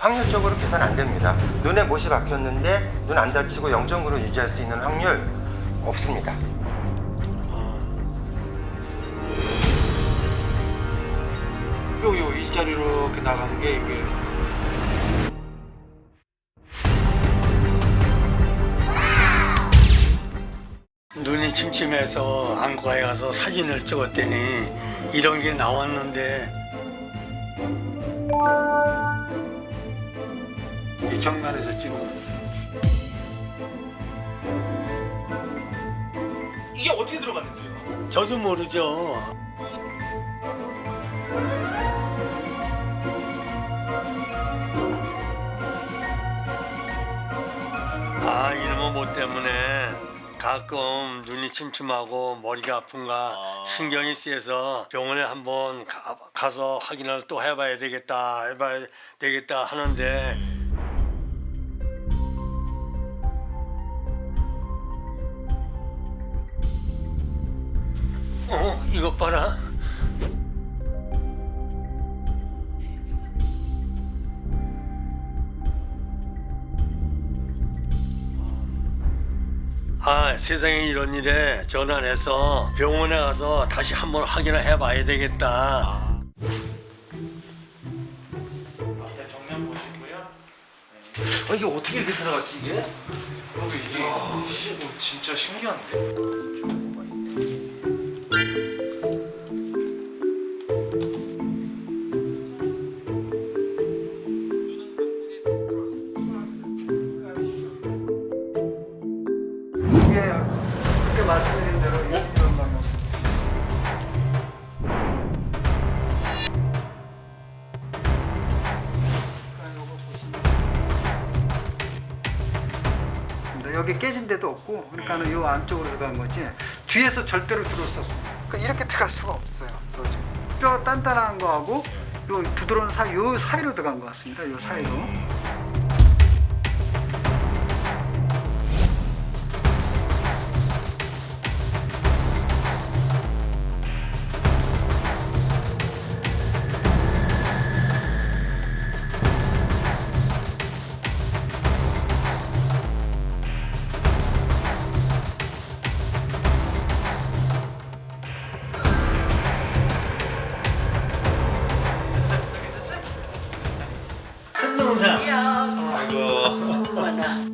확률적으로 계산 안 됩니다. 눈에 못이 박혔는데 눈 안 다치고 영정으로 유지할 수 있는 확률 없습니다. 요 일자리로 이렇게 나간 게 이게 눈이 침침해서 안과에 가서 사진을 찍었더니 이런 게 나왔는데 이 정면에서 찍은 거. 이게 어떻게 들어갔는데요? 저도 모르죠. 이놈의 뭐 때문에 가끔 눈이 침침하고 머리가 아픈가 신경이 쓰여서 병원에 한번 가서 확인을 또 해봐야 되겠다 하는데 이것 봐라. 세상에 이런 일에 전화를 해서 병원에 가서 다시 한번 확인을 해봐야 되겠다. 일단 정면 보시고요. 이게 어떻게 이렇게 들어갔지 이게? 그리고 이게 진짜 신기한데. 그렇게 말씀드린 대로 이런 방향. 여기 깨진 데도 없고, 그러니까는 이 안쪽으로 들어간 거지. 뒤에서 절대로 들어올 수 없어요. 그러니까 이렇게 들어갈 수가 없어요. 뼈 단단한 거하고 요 부드러운 사이, 요 사이로 들어간 것 같습니다. 요 사이로.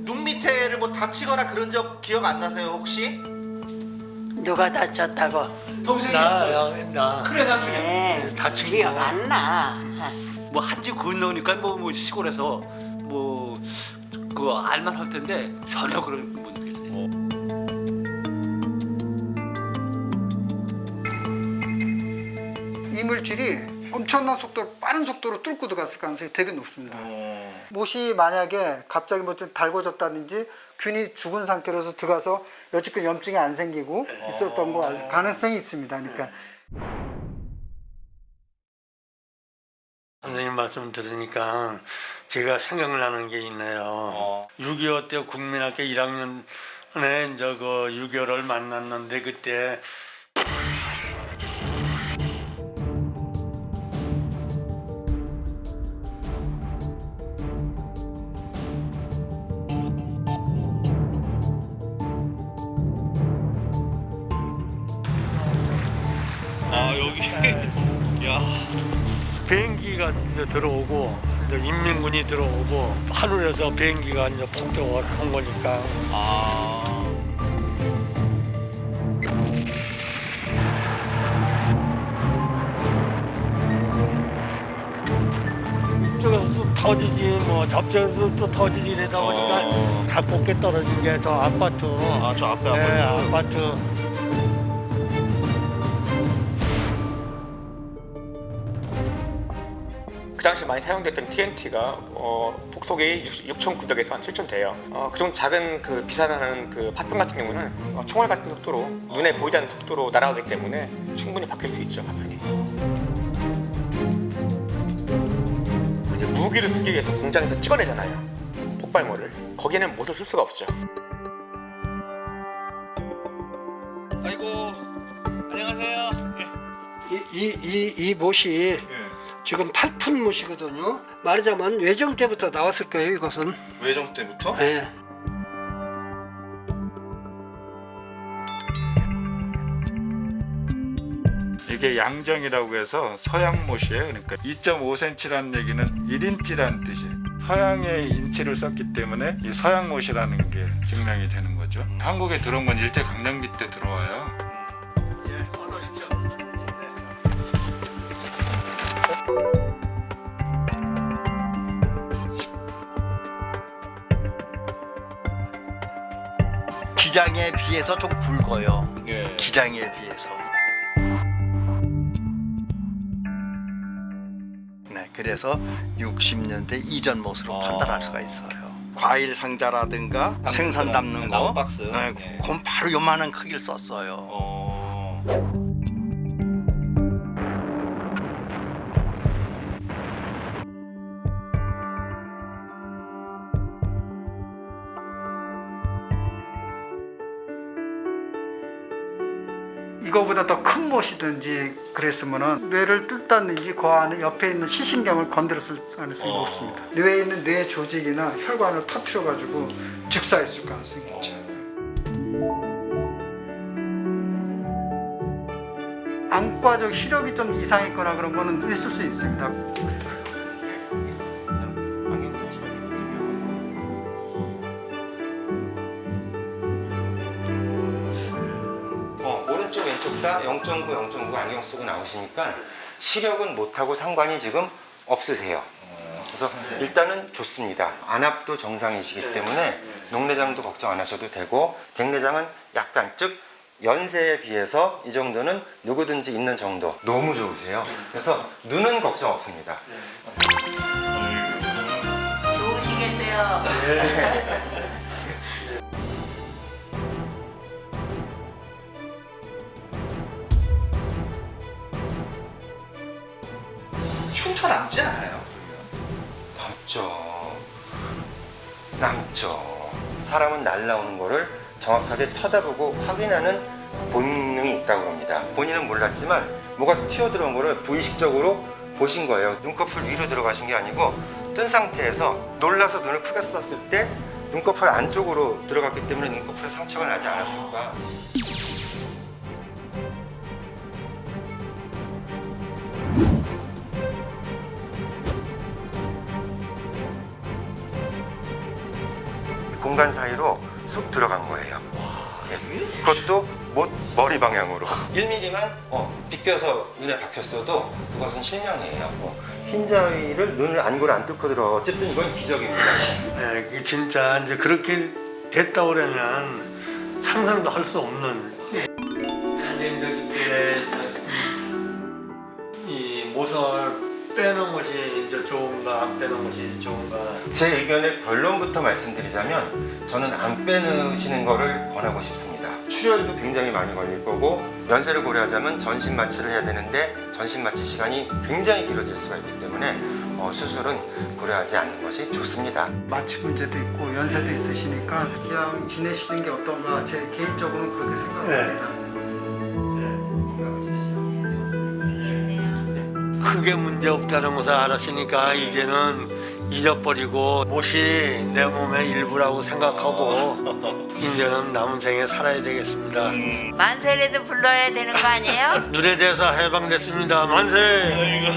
눈 밑에를 뭐 다치거나 그런 적 기억 안 나세요 혹시? 누가 다쳤다고? 동생이 나 그래 나중에 다친 기억 안 나. 뭐 한지 건너니까 뭐 시골에서 뭐 그거 알만 할 텐데 전혀 그런 못 느꼈어요. 이물질이 엄청난 속도로 빠른 속도로 뚫고 들어갔을 가능성이 되게 높습니다. 못이 만약에 갑자기 뭐 좀 달궈졌다든지 균이 죽은 상태로서 들어가서 여지껏 염증이 안 생기고 있었던 거 가능성이 있습니다. 그러니까 선생님 말씀 들으니까 제가 생각나는 게 있네요. 6.25 때 국민학교 1학년에 이제 그 6.25를 만났는데 그때 여기 야 비행기가 이제 들어오고 이제 인민군이 들어오고 하늘에서 비행기가 이제 폭격을 한 거니까 이쪽에서도 터지지 뭐 저쪽에서도 또 터지지 이러다 보니까 다 곱게 떨어진 게 저 아파트. 저 앞에 네, 아파트. 그 당시 많이 사용됐던 TNT가 폭속이 6,900에서 한 7,000대예요. 그 정도 작은 그 비산하는 그 파편 같은 경우는 총알 같은 속도로 눈에 보이지 않는 속도로 날아가기 때문에 충분히 박힐 수 있죠, 파편이. 이제 무기를 쓰기 위해서 공장에서 찍어내잖아요, 폭발물을. 거기에는 못을 쓸 수가 없죠. 아이고 안녕하세요. 이 못이 지금 8푼 못이거든요. 말하자면 외정 때부터 나왔을 거예요, 이것은. 외정 때부터? 예. 이게 양정이라고 해서 서양못이에요. 그러니까 2.5cm라는 얘기는 1인치라는 뜻이에요. 서양의 인치를 썼기 때문에 이 서양못이라는 게 증명이 되는 거죠. 한국에 들어온 건 일제강점기 때 들어와요. 기장에 비해서 좀 굵어요. 기장에 비해서. 네, 그래서 60년대 이전 못으로 판단할 수가 있어요. 과일 상자라든가 생선 담는 거, 나무 박스. 네, 그건 바로 요만한 크기를 썼어요. 이거보다 더 큰 못이든지 그랬으면은 뇌를 뜯었는지 그 안에 옆에 있는 시신경을 건드렸을 가능성이 높습니다. 뇌에 있는 뇌 조직이나 혈관을 터트려 가지고 즉사했을 가능성이 있죠. 안과적 시력이 좀 이상했거나 그런 거는 있을 수 있습니다. 안경 쓰시는 게 중요해요. 오른쪽 왼쪽 다 0.9, 0.9 안경 쓰고 나오시니까 시력은 못하고 상관이 지금 없으세요. 그래서 일단은 좋습니다. 안압도 정상이시기 때문에 녹내장도 걱정 안 하셔도 되고 백내장은 약간 즉 연세에 비해서 이 정도는 누구든지 있는 정도. 너무 좋으세요. 그래서 눈은 걱정 없습니다. 좋으시겠어요. 흉터 남지 않아요? 남죠. 사람은 날라오는 거를 정확하게 쳐다보고 확인하는 본능이 있다고 합니다. 본인은 몰랐지만 뭐가 튀어들어온 거를 부의식적으로 보신 거예요. 눈꺼풀 위로 들어가신 게 아니고 뜬 상태에서 놀라서 눈을 크게 떴을 때 눈꺼풀 안쪽으로 들어갔기 때문에 눈꺼풀에 상처가 나지 않았을까. 공간 사이로 쑥 들어간 거예요. 예. 그것도 머리 방향으로 1mm만 비껴서 눈에 박혔어도 그것은 실명이에요. 흰자위를 눈을 안구를 안 뚫고 들어. 어쨌든 이건 기적입니다. 네, 이게 진짜 이제 그렇게 됐다 그러면 상상도 할 수 없는. 근데 이제 이 못을 빼는 것이 이제 좋은가 안 빼는 것이 좋은가. 제 의견의 결론부터 말씀드리자면 저는 안 빼시는 거를 권하고 싶습니다. 출혈도 굉장히 많이 걸릴 거고 연세를 고려하자면 전신 마취를 해야 되는데 전신 마취 시간이 굉장히 길어질 수가 있기 때문에 수술은 고려하지 않는 것이 좋습니다. 마취 문제도 있고 연세도 있으시니까 그냥 지내시는 게 어떤가 제 개인적으로는 그렇게 생각합니다. 크게 문제 없다는 것을 알았으니까 이제는 잊어버리고 못이 내 몸의 일부라고 생각하고 이제는 남은 생에 살아야 되겠습니다. 만세라도 불러야 되는 거 아니에요? 눈에 대해서 해방됐습니다. 만세!